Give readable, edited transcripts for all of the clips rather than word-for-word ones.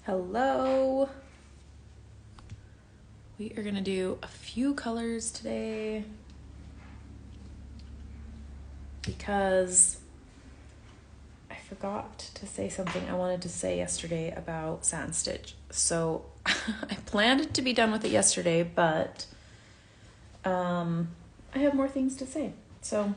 Hello. We are gonna do a few colors today because I forgot to say something I wanted to say yesterday about satin stitch. So I planned to be done with it yesterday, but I have more things to say. So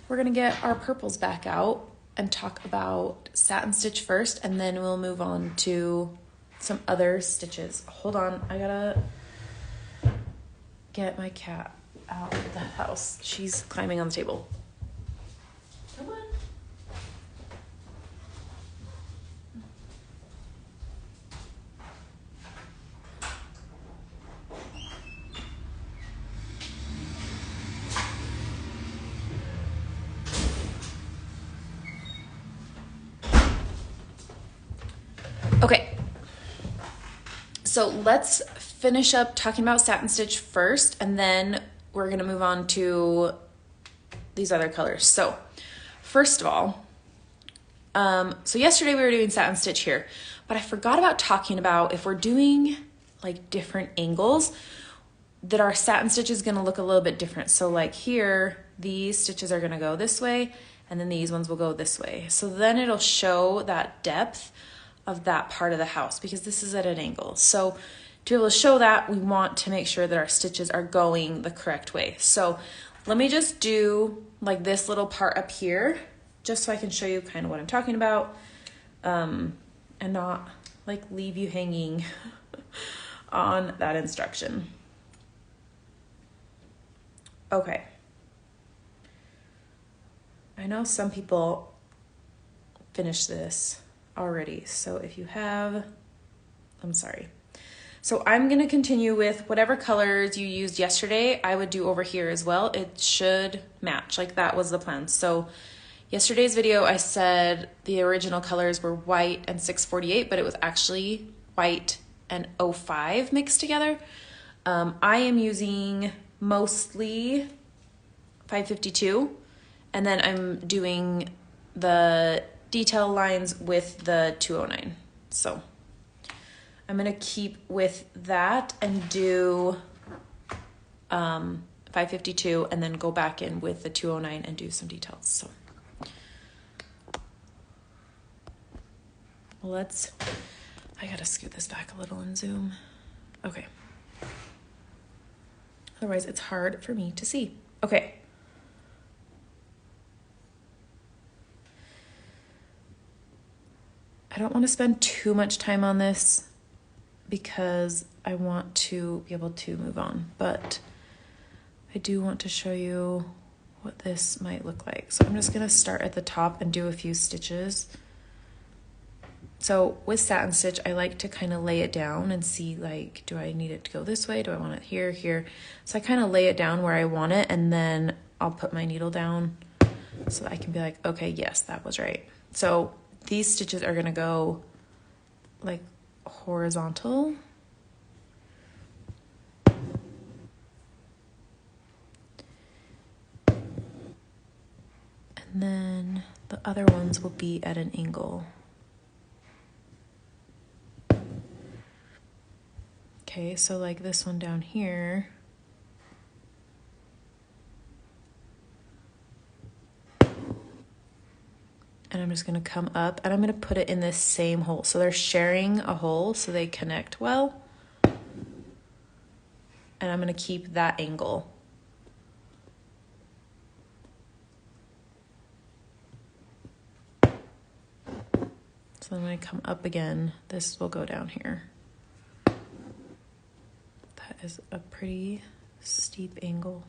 we're gonna get our purples back out and talk about satin stitch first, and then we'll move on to some other stitches. Hold on, I gotta get my cat out of the house. She's climbing on the table. Come on. Okay, so let's finish up talking about satin stitch first, and then we're gonna move on to these other colors. So first of all, so yesterday we were doing satin stitch here, but I forgot about talking about if we're doing like different angles, that our satin stitch is gonna look a little bit different. So like here, these stitches are gonna go this way, and then these ones will go this way. So then it'll show that depth of that part of the house because this is at an angle. So to be able to show that, we want to make sure that our stitches are going the correct way. So let me just do like this little part up here, just so I can show you kind of what I'm talking about, and not like leave you hanging on that instruction. Okay. I know some people finish this already, so if you have, I'm sorry. So I'm gonna continue with whatever colors you used yesterday, I would do over here as well. It should match, like that was the plan. So yesterday's video, I said the original colors were white and 648, but it was actually white and 05 mixed together. I am using mostly 552, and then I'm doing the detail lines with the 209. So I'm gonna keep with that and do 552 and then go back in with the 209 and do some details. So I gotta scoot this back a little and zoom. Okay. Otherwise it's hard for me to see. Okay. I don't want to spend too much time on this because I want to be able to move on, but I do want to show you what this might look like. So I'm just going to start at the top and do a few stitches. So with satin stitch, I like to kind of lay it down and see, like, do I need it to go this way? Do I want it here, here? So I kind of lay it down where I want it, and then I'll put my needle down so I can be like, okay, yes, that was right. So these stitches are going to go like horizontal. And then the other ones will be at an angle. Okay, so like this one down here. And I'm just gonna come up and I'm gonna put it in this same hole. So they're sharing a hole so they connect well. And I'm gonna keep that angle. So I'm gonna come up again. This will go down here. That is a pretty steep angle.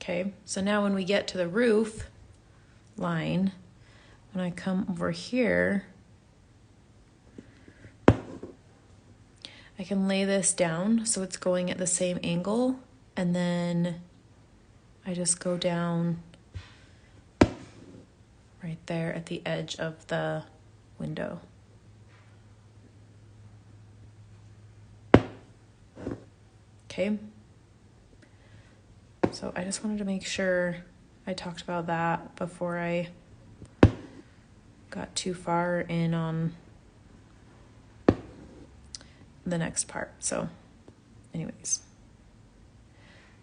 Okay, so now when we get to the roof line, when I come over here, I can lay this down so it's going at the same angle, and then I just go down right there at the edge of the window. Okay. So I just wanted to make sure I talked about that before I got too far in on the next part. So anyways,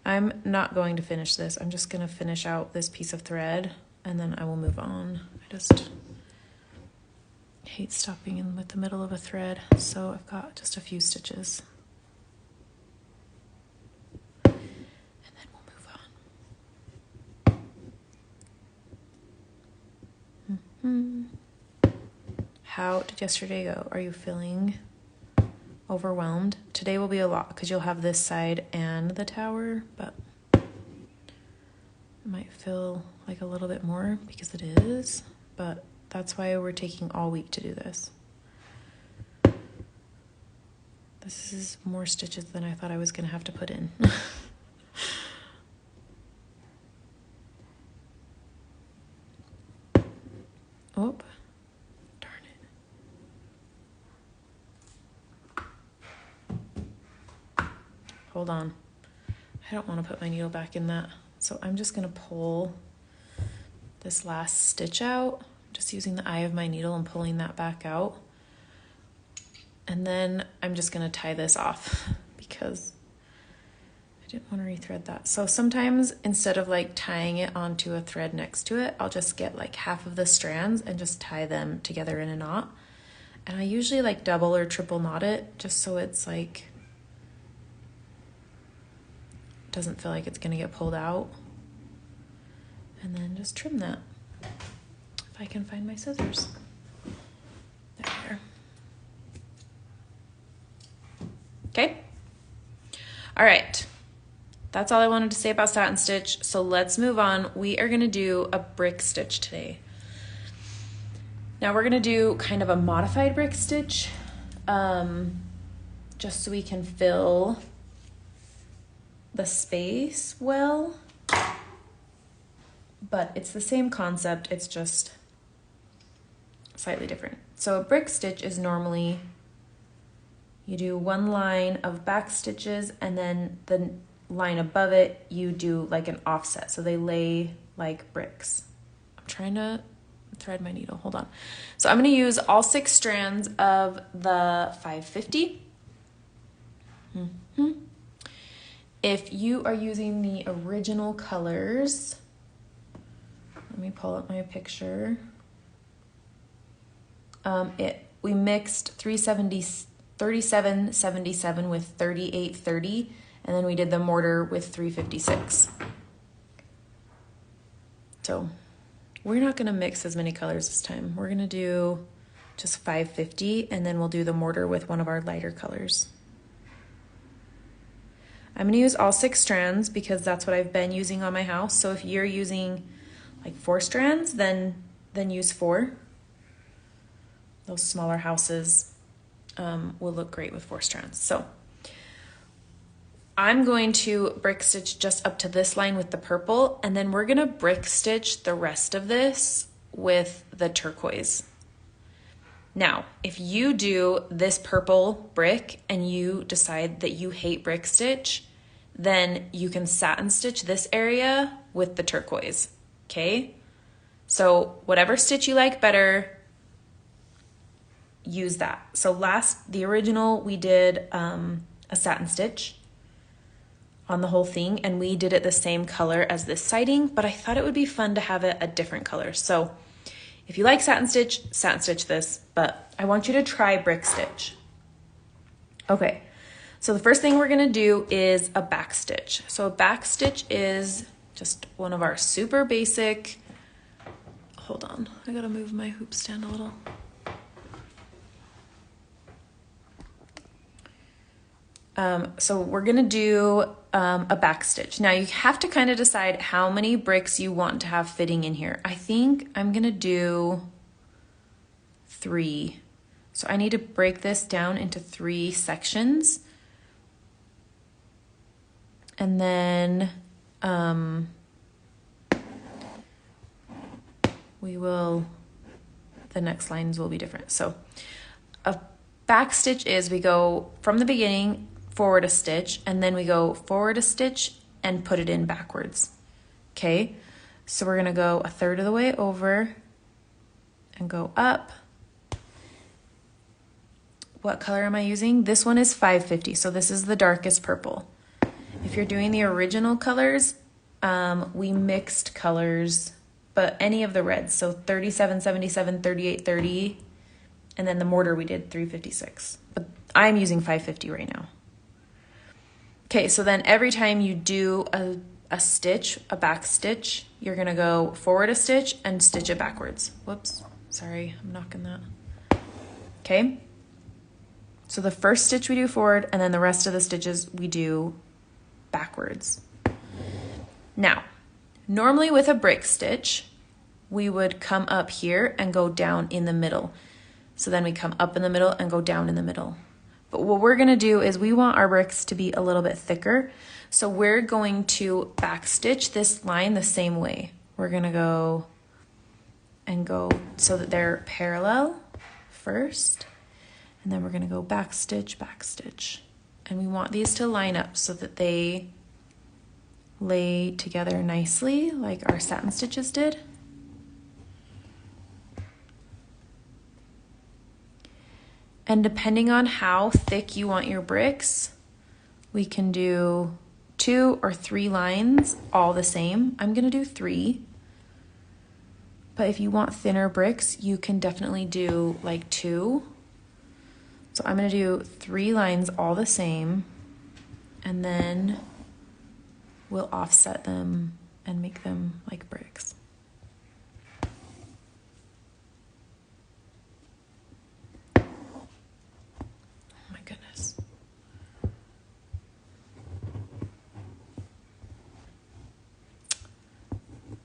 I'm not going to finish this. I'm just going to finish out this piece of thread and then I will move on. I just hate stopping in with the middle of a thread. So I've got just a few stitches. And then we'll move on. How did yesterday go? Are you feeling overwhelmed? Today will be a lot because you'll have this side and the tower, but it might feel like a little bit more because it is, but that's why we're taking all week to do this. This is more stitches than I thought I was going to have to put in. Oh, darn it. Hold on. I don't want to put my needle back in that. So I'm just going to pull this last stitch out. Just using the eye of my needle and pulling that back out. And then I'm just going to tie this off because I didn't want to rethread that. So sometimes instead of like tying it onto a thread next to it, I'll just get like half of the strands and just tie them together in a knot. And I usually like double or triple knot it just so it's like, doesn't feel like it's going to get pulled out. And then just trim that. If I can find my scissors. There we are. Okay. All right. That's all I wanted to say about satin stitch. So let's move on. We are going to do a brick stitch today. Now we're going to do kind of a modified brick stitch, just so we can fill the space well. But it's the same concept, it's just slightly different. So a brick stitch is normally, you do one line of back stitches and then the line above it, you do like an offset. So they lay like bricks. I'm trying to thread my needle, hold on. So I'm gonna use all 6 strands of the 550. If you are using the original colors, let me pull up my picture. We mixed 3777 with 3830, and then we did the mortar with 356. So we're not gonna mix as many colors this time. We're gonna do just 550, and then we'll do the mortar with one of our lighter colors. I'm gonna use all 6 strands because that's what I've been using on my house. So if you're using like 4 strands, then use 4. Those smaller houses will look great with 4 strands. So I'm going to brick stitch just up to this line with the purple, and then we're gonna brick stitch the rest of this with the turquoise. Now, if you do this purple brick and you decide that you hate brick stitch, then you can satin stitch this area with the turquoise. Okay, so whatever stitch you like better, use that. So the original, we did a satin stitch on the whole thing, and we did it the same color as this siding, but I thought it would be fun to have it a different color. So if you like satin stitch this, but I want you to try brick stitch. Okay, so the first thing we're gonna do is a back stitch. So a back stitch is just one of our super basic, hold on, I gotta move my hoop stand a little. So we're gonna do a back stitch. Now you have to kind of decide how many bricks you want to have fitting in here. I think I'm gonna do 3. So I need to break this down into 3 sections. And then the next lines will be different. So a back stitch is we go from the beginning forward a stitch, and then we go forward a stitch and put it in backwards. Okay, So we're gonna go a third of the way over and go up. What color am I using? This one is 550, so this is the darkest purple. If you're doing the original colors, we mixed colors, but any of the reds, so 37, 77, 38, 30, and then the mortar we did 356. But I'm using 550 right now. Okay, so then every time you do a stitch, a back stitch, you're gonna go forward a stitch and stitch it backwards. Whoops, sorry, I'm knocking that. Okay, so the first stitch we do forward, and then the rest of the stitches we do backwards. Now, normally with a brick stitch, we would come up here and go down in the middle. So then we come up in the middle and go down in the middle. But what we're gonna do is we want our bricks to be a little bit thicker. So we're going to back stitch this line the same way. We're gonna go and go so that they're parallel first. And then we're gonna go back stitch, and we want these to line up so that they lay together nicely like our satin stitches did. And depending on how thick you want your bricks, we can do 2 or 3 lines all the same. I'm gonna do 3. But if you want thinner bricks, you can definitely do like 2. So I'm gonna do 3 lines all the same, and then we'll offset them and make them like bricks. Oh my goodness.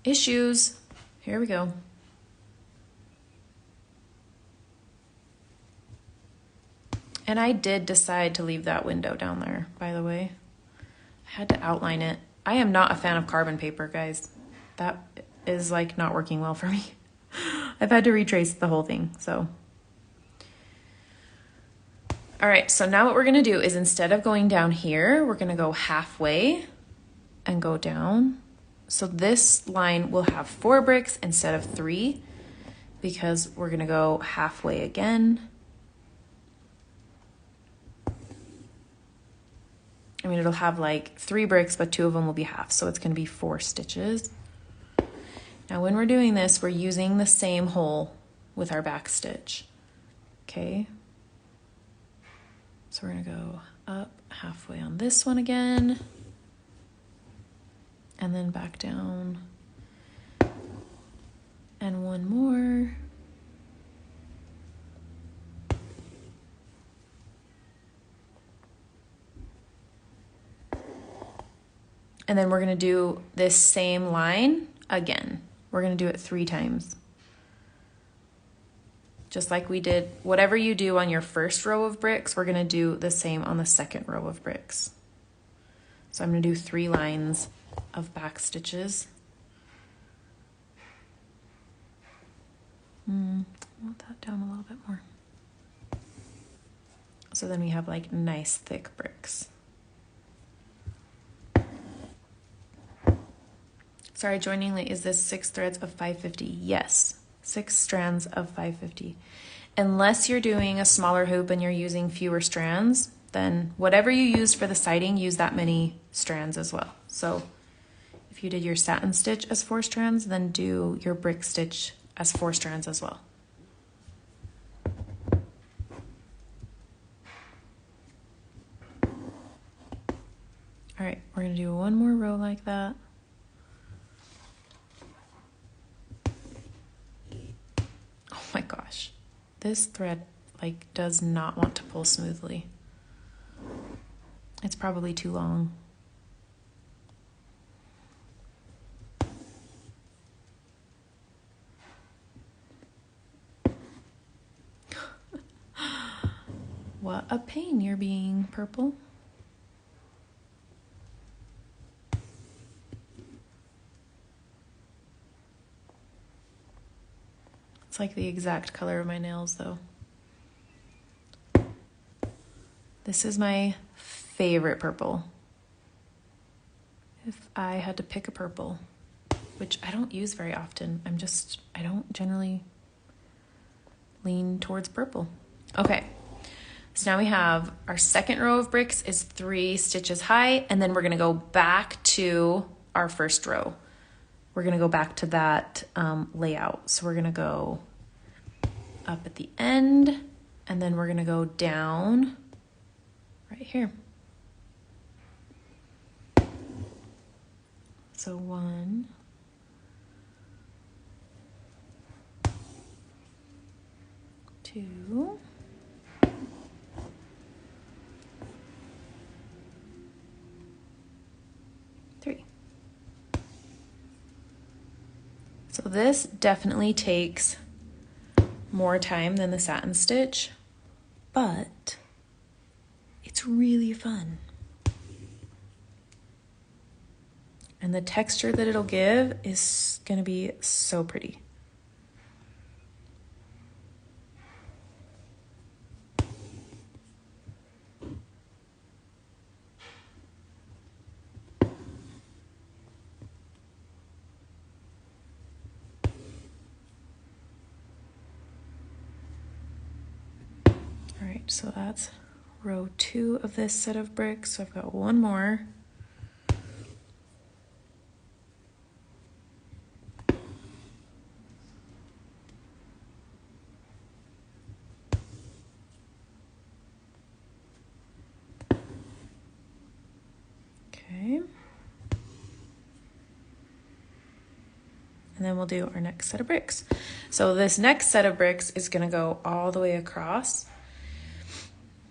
Issues. Here we go. And I did decide to leave that window down there, by the way. I had to outline it. I am not a fan of carbon paper, guys. That is like not working well for me. I've had to retrace the whole thing, so. All right, so now what we're gonna do is instead of going down here, we're gonna go halfway and go down. So this line will have 4 bricks instead of 3 because we're gonna go halfway again. I mean, it'll have like 3 bricks, but 2 of them will be half. So it's gonna be 4 stitches. Now when we're doing this, we're using the same hole with our back stitch, okay? So we're gonna go up halfway on this one again, and then back down, and one more. And then we're gonna do this same line again. We're gonna do it 3 times. Just like we did, whatever you do on your first row of bricks, we're gonna do the same on the second row of bricks. So I'm gonna do 3 lines of back stitches. I want that down a little bit more. So then we have like nice thick bricks. Sorry, joining late. Is this 6 threads of 550? Yes, 6 strands of 550. Unless you're doing a smaller hoop and you're using fewer strands, then whatever you used for the siding, use that many strands as well. So if you did your satin stitch as 4 strands, then do your brick stitch as 4 strands as well. All right, we're gonna do one more row like that. Oh my gosh, this thread like does not want to pull smoothly. It's probably too long. What a pain you're being, purple. It's like the exact color of my nails though. This is my favorite purple. If I had to pick a purple. which I don't use very often. I don't generally lean towards purple. Okay, so now we have our second row of bricks is 3 stitches high, and then we're gonna go back to our first row. We're gonna go back to that layout. So we're gonna go up at the end, and then we're gonna go down right here. So 1, 2, 3. So this definitely takes more time than the satin stitch, but it's really fun. And the texture that it'll give is gonna be so pretty. All right, so that's row 2 of this set of bricks. So I've got one more. Okay. And then we'll do our next set of bricks. So this next set of bricks is gonna go all the way across.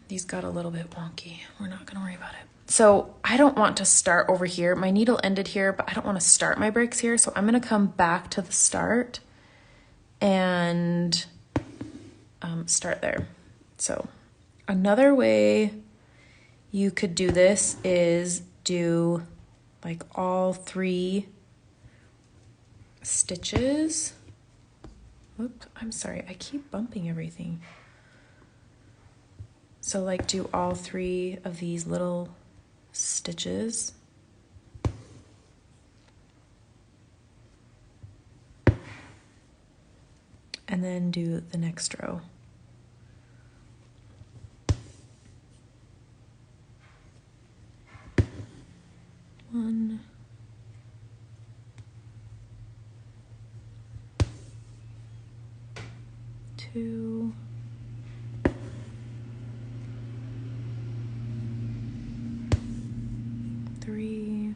These got a little bit wonky. We're not gonna worry about it. So I don't want to start over here. My needle ended here, but I don't want to start my bricks here. So I'm gonna come back to the start and start there. So another way you could do this is do like all 3 stitches. Whoop, I'm sorry, I keep bumping everything. So like do all 3 of these little stitches. And then do the next row. One, 2, 3.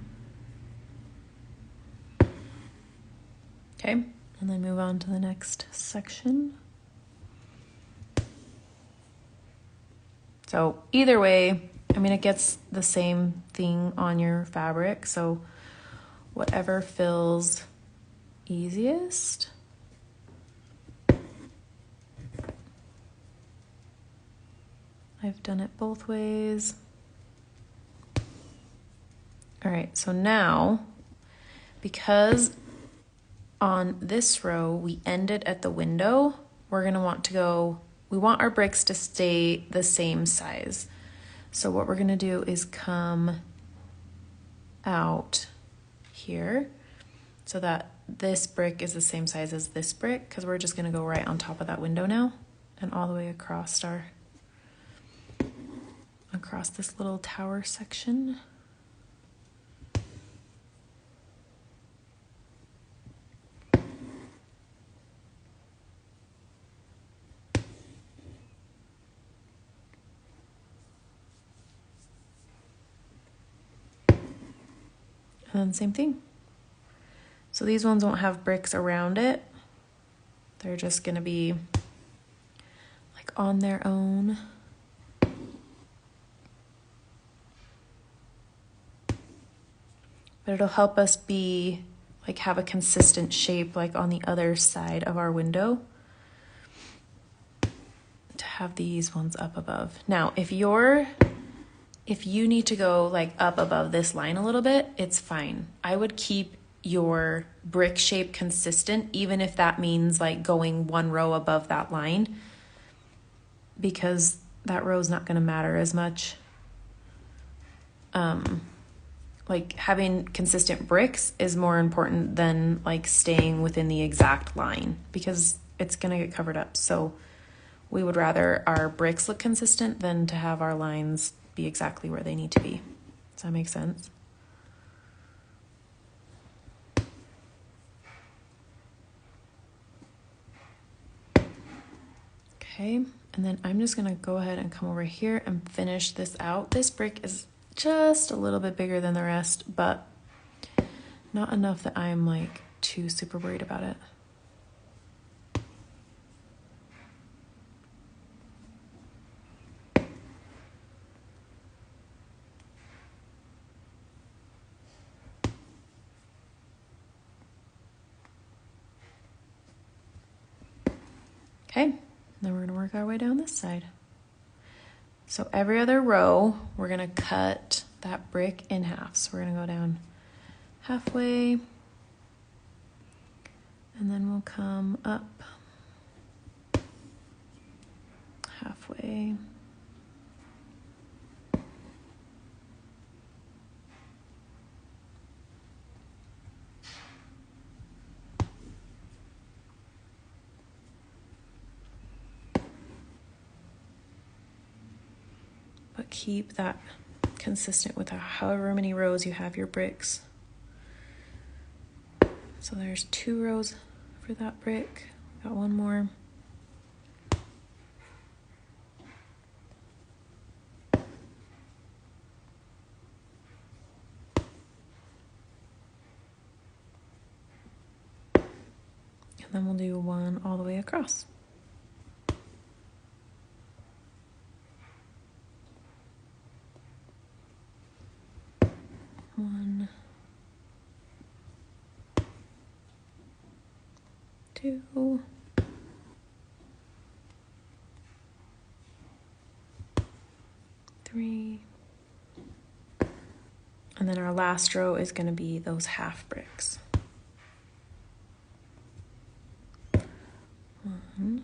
Okay, and then move on to the next section. So either way, I mean, it gets the same thing on your fabric, so whatever feels easiest. I've done it both ways. All right, so now, because on this row we ended at the window, we're gonna want to go, we want our bricks to stay the same size. So what we're gonna do is come out here so that this brick is the same size as this brick, because we're just gonna go right on top of that window now and all the way across this little tower section. And then same thing. So these ones won't have bricks around it. They're just gonna be like on their own. But it'll help us be like have a consistent shape like on the other side of our window to have these ones up above. Now, if you need to go like up above this line a little bit, it's fine. I would keep your brick shape consistent, even if that means like going 1 row above that line, because that row is not going to matter as much like having consistent bricks is more important than like staying within the exact line because it's gonna get covered up. So we would rather our bricks look consistent than to have our lines be exactly where they need to be. Does that make sense? Okay, and then I'm just gonna go ahead and come over here and finish this out. This brick is just a little bit bigger than the rest, but not enough that I'm like too super worried about it. Okay, then we're gonna work our way down this side. So every other row, we're gonna cut that brick in half. So we're gonna go down halfway, and then we'll come up halfway. But keep that consistent with however many rows you have your bricks. So there's 2 rows for that brick. Got one more. And then we'll do one all the way across. One, 2, 3, and then our last row is going to be those half bricks. 1,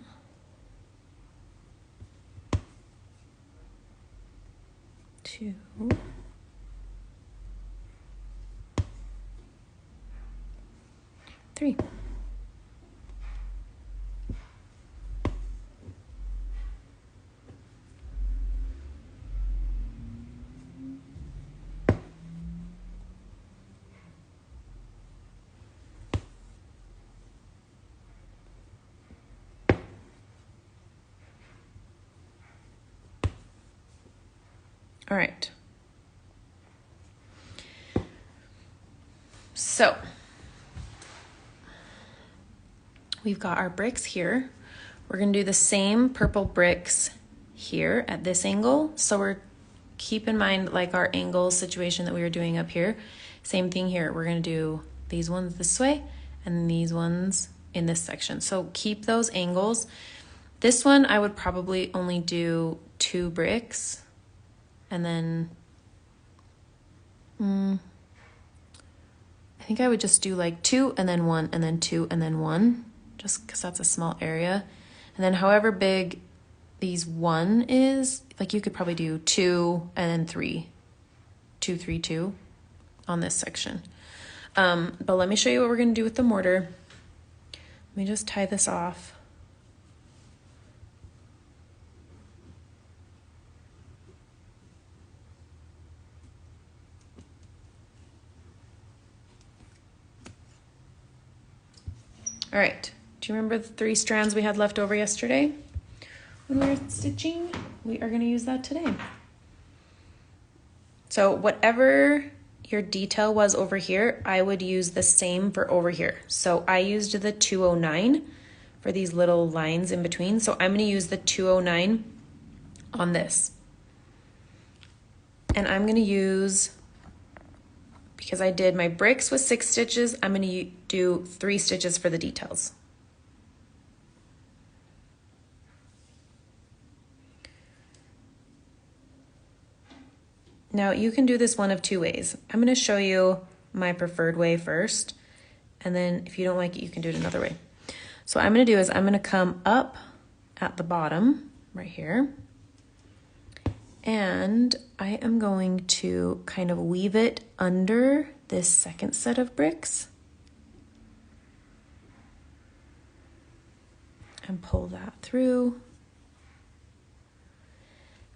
2, 3. All right. So we've got our bricks here. We're gonna do the same purple bricks here at this angle. So we're keep in mind like our angle situation that we were doing up here. Same thing here. We're gonna do these ones this way and these ones in this section. So keep those angles. This one I would probably only do 2 bricks and then I think I would just do like 2 and then 1 and then 2 and then 1, just because that's a small area. And then however big these 1 is, like you could probably do 2 and then 3, 2, 3, 2 on this section. But let me show you what we're gonna do with the mortar. Let me just tie this off. All right, do you remember the 3 strands we had left over yesterday when we were stitching? We are gonna use that today. So whatever your detail was over here, I would use the same for over here. So I used the 209 for these little lines in between. So I'm gonna use the 209 on this. And I'm gonna use, because I did my bricks with 6 stitches, I'm gonna do 3 stitches for the details. Now you can do this one of 2 ways. I'm gonna show you my preferred way first, and then if you don't like it, you can do it another way. So what I'm gonna do is I'm gonna come up at the bottom, right here, And I am going to kind of weave it under this second set of bricks and pull that through.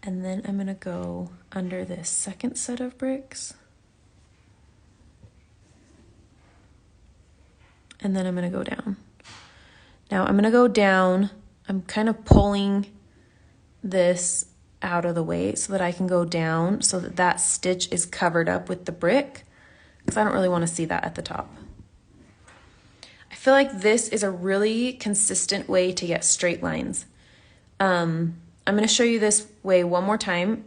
And then I'm going to go under this second set of bricks. And then I'm going to go down. Now I'm going to go down. I'm kind of pulling this out of the way so that I can go down so that that stitch is covered up with the brick, because I don't really want to see that at the top. I feel like this is a really consistent way to get straight lines. I'm going to show you this way one more time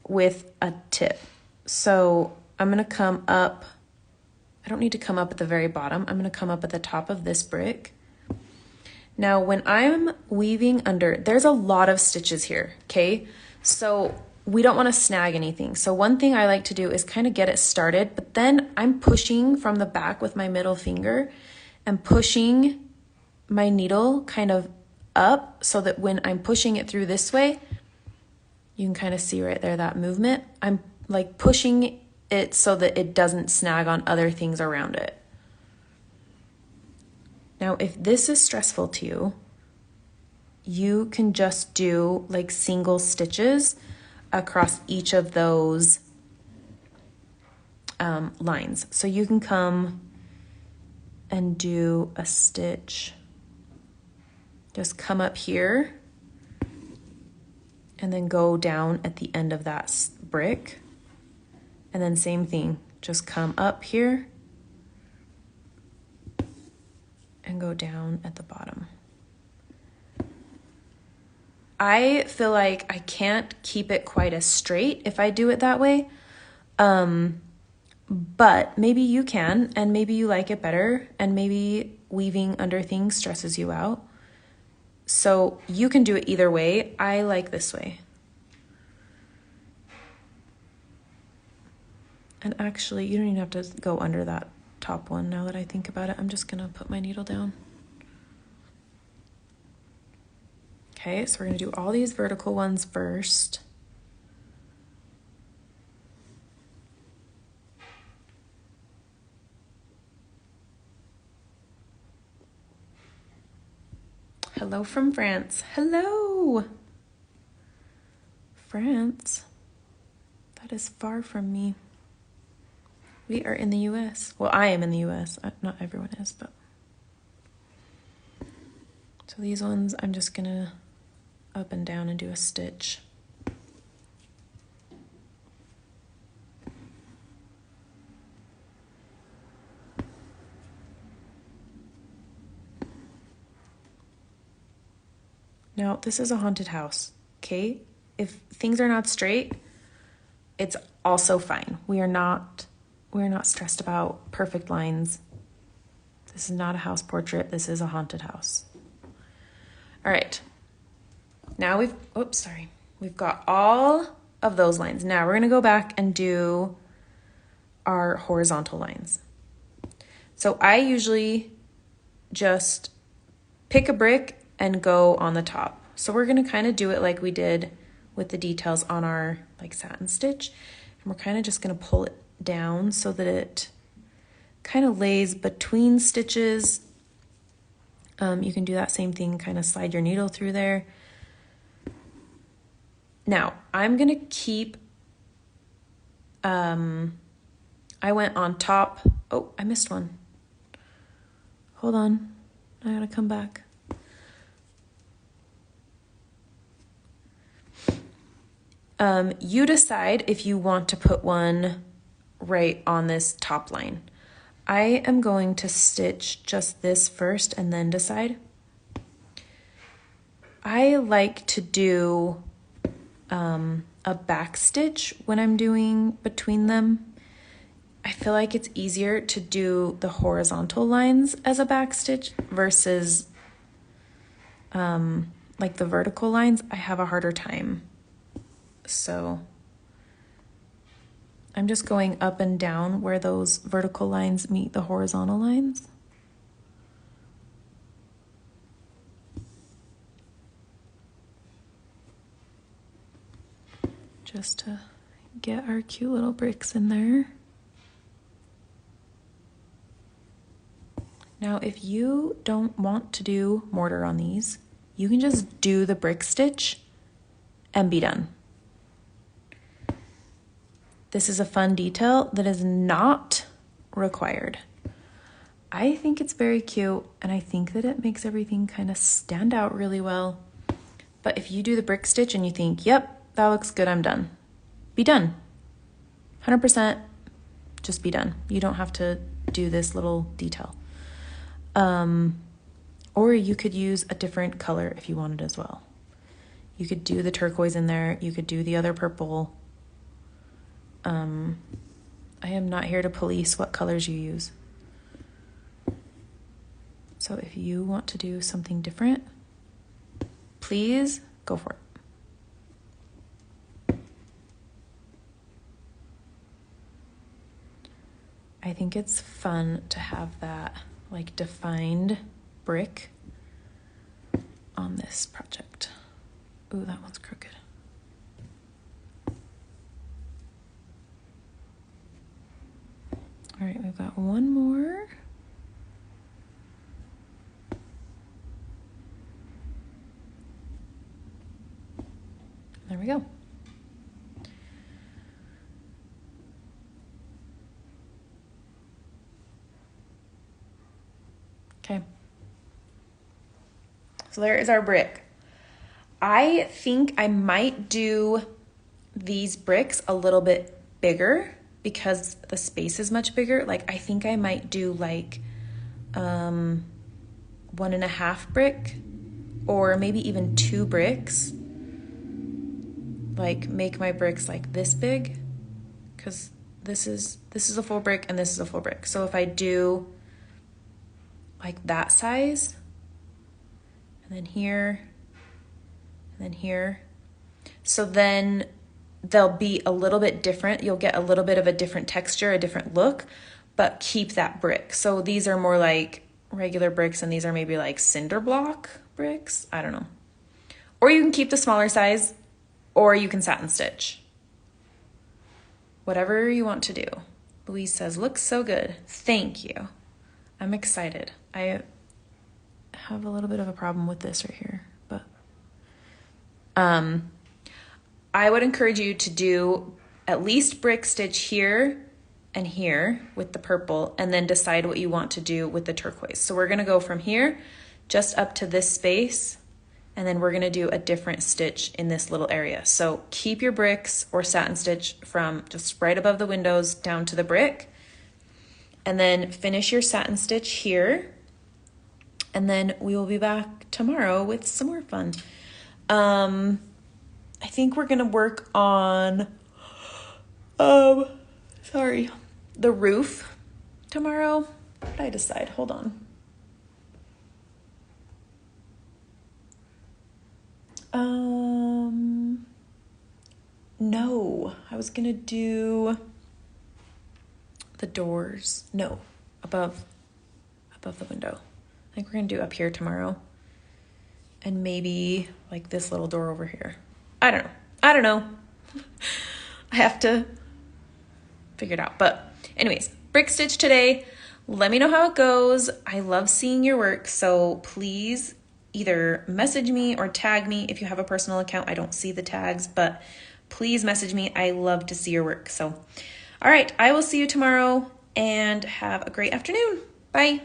with a tip. So I'm going to come up. I don't need to come up at the very bottom. I'm going to come up at the top of this brick. Now, when I'm weaving under, there's a lot of stitches here, okay? So we don't want to snag anything. So one thing I like to do is kind of get it started, but then I'm pushing from the back with my middle finger and pushing my needle kind of up so that when I'm pushing it through this way, you can kind of see right there that movement. I'm like pushing it so that it doesn't snag on other things around it. Now, if this is stressful to you, you can just do like single stitches across each of those lines. So you can come and do a stitch. Just come up here and then go down at the end of that brick. And then same thing, just come up here and go down at the bottom. I feel like I can't keep it quite as straight if I do it that way. But maybe you can, and maybe you like it better, and maybe weaving under things stresses you out. So you can do it either way. I like this way. And actually, you don't even have to go under that top one now that I think about it. I'm just gonna put my needle down. Okay, so we're gonna do all these vertical ones first. Hello from France. Hello! France? That is far from me. We are in the US. Well, I am in the US. Not everyone is, but. So these ones, I'm just gonna up and down and do a stitch. Now, this is a haunted house, okay? If things are not straight, it's also fine. We're not stressed about perfect lines. This is not a house portrait. This is a haunted house. All right. Now we've got all of those lines. Now we're gonna go back and do our horizontal lines. So I usually just pick a brick and go on the top. So we're gonna kind of do it like we did with the details on our like satin stitch. And we're kind of just gonna pull it down so that it kind of lays between stitches. You can do that same thing, kind of slide your needle through there. Now, I'm gonna keep, I went on top. Oh, I missed one. Hold on, I gotta come back. You decide if you want to put one right on this top line. I am going to stitch just this first and then decide. I like to do a back stitch when I'm doing between them. I feel like it's easier to do the horizontal lines as a back stitch versus like the vertical lines. I have a harder time. So I'm just going up and down where those vertical lines meet the horizontal lines. just to get our cute little bricks in there. Now, if you don't want to do mortar on these, you can just do the brick stitch and be done. This is a fun detail that is not required. I think it's very cute, and I think that it makes everything kind of stand out really well. But if you do the brick stitch and you think, yep, that looks good, I'm done, be done. 100%, just be done. You don't have to do this little detail. Or you could use a different color if you wanted as well. You could do the turquoise in there. You could do the other purple. I am not here to police what colors you use. So if you want to do something different, please go for it. I think it's fun to have that like defined brick on this project. Ooh, that one's crooked. All right, we've got one more. There we go. Okay. So there is our brick. I think I might do these bricks a little bit bigger because the space is much bigger. Like I think I might do like 1.5 brick or maybe even 2 bricks. Like make my bricks like this big because this is a full brick and this is a full brick. So if I do like that size, and then here, and then here. So then they'll be a little bit different. You'll get a little bit of a different texture, a different look, but keep that brick. So these are more like regular bricks and these are maybe like cinder block bricks. I don't know. Or you can keep the smaller size or you can satin stitch. Whatever you want to do. Louise says, looks so good. Thank you. I'm excited. I have a little bit of a problem with this right here, but I would encourage you to do at least brick stitch here and here with the purple and then decide what you want to do with the turquoise. So we're going to go from here just up to this space and then we're going to do a different stitch in this little area. So keep your bricks or satin stitch from just right above the windows down to the brick. And then finish your satin stitch here. And then we will be back tomorrow with some more fun. I think we're gonna work on, the roof tomorrow. What did I decide? Hold on. No, I was gonna do the doors. No, above the window. I think we're gonna do up here tomorrow. And maybe like this little door over here. I don't know. I have to figure it out. But anyways, brick stitch today. Let me know how it goes. I love seeing your work. So please either message me or tag me if you have a personal account. I don't see the tags, but please message me. I love to see your work. So, all right, I will see you tomorrow and have a great afternoon. Bye.